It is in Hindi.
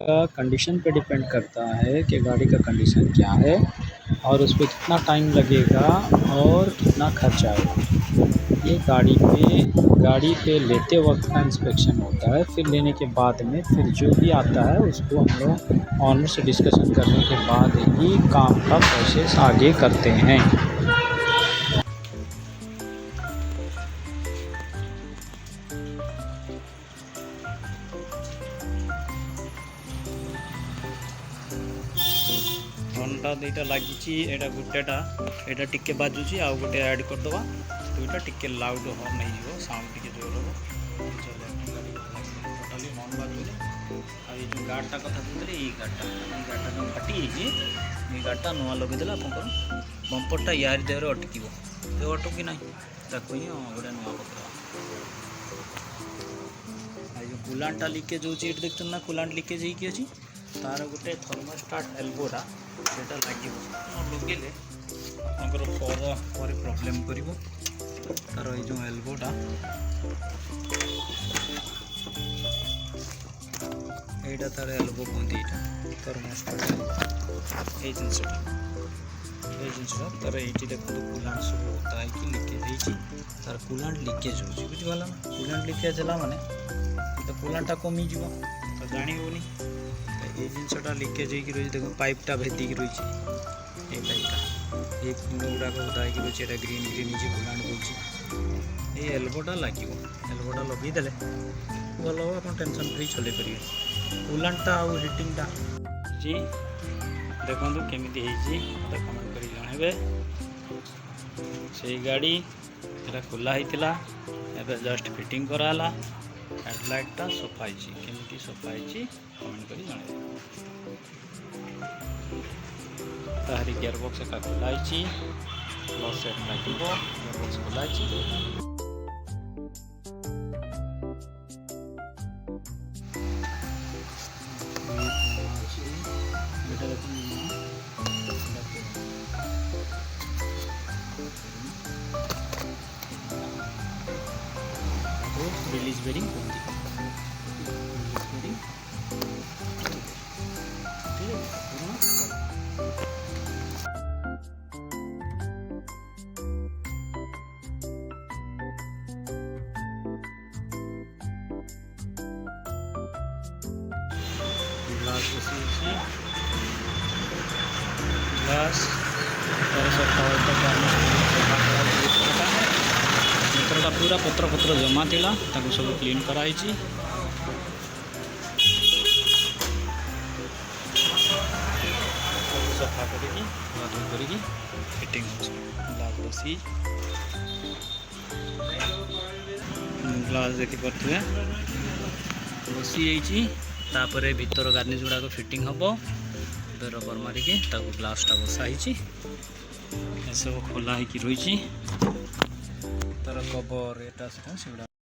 का कंडीशन पे डिपेंड करता है कि गाड़ी का कंडीशन क्या है और उस पे कितना टाइम लगेगा और कितना खर्च आएगा। ये गाड़ी पे लेते वक्त का इंस्पेक्शन होता है, फिर लेने के बाद में फिर जो भी आता है उसको हम लोग ऑनर से डिस्कशन करने के बाद ही काम का प्रोसेस आगे करते हैं। घंटा दुईटा लगी एटा गोटेटा एटा टिके बाजुची आउ गोटे ऐड करदे दुईटा टिके लाउड हॉर्न हो साउंड टिके जोर हो टोटाली हॉर्न बाजुले आ जो गार्डटा कथा कहते ये गार्डटा जो फाटी ये गार्डटा नुआ लगेदेला आपंकर बंपरटा यार देहरे अटक तो अटकी ना ताकू ही गोटे नुआ पकड़ा जो कूलांटा लिकेज हो देखते ना कूलांट लिकेज होगी अच्छी तार गोटे थर्मोस्टाट एल्बोटा सेटा लगे लगे पर प्रॉब्लम कर तार जो एल्बोटा यहाँ तार एल्बो कहते यहाँ थर्मोस्टाट ये जिनसा तार ये देखो कूलांट सब होता है कि लिकेज तार कूलांट लिकेज हो बुझीगला ना कूलांट लिकेज है माने तो कूलांटा कमिज तो जानी ये जिनसा लिकेज हो रही देखो पाइपटा भेदिक रही पाइपटा ये गुड़ाक उदा रही है ग्रीन ग्रीन हो कूलांट बोलूँ ये एल्बोटा लगे एल्बोटा लगेदे भल हम आप टेंशन फ्री चल पारे कूलांटा आउ हिटिंगटा जी देखो केमी मत कमेंट कर जनइबे से गाड़ी ये खोला होता है जस्ट फिटिंग कराला हेडलाइटा सफाई केमी सफाई कमेंट कर जन ताहरी गियरबॉक्स का खोलाई प्लस सेट लगे गियरबॉक्स खोलाई रिलीज बेरिंग ग्लास ग्लास मित्रटा पूरा पत्र पत्र जमा थिला ताको सब क्लीन कराई सफा करी फिटिंग ग्लास बसी ग्लास देखी पारे बसी तापर भीतर गार्निश गुड़ाक फिटिंग हम रबर मारिकी ग्लासटा बसाई सब खोला रही तार कवर एटा से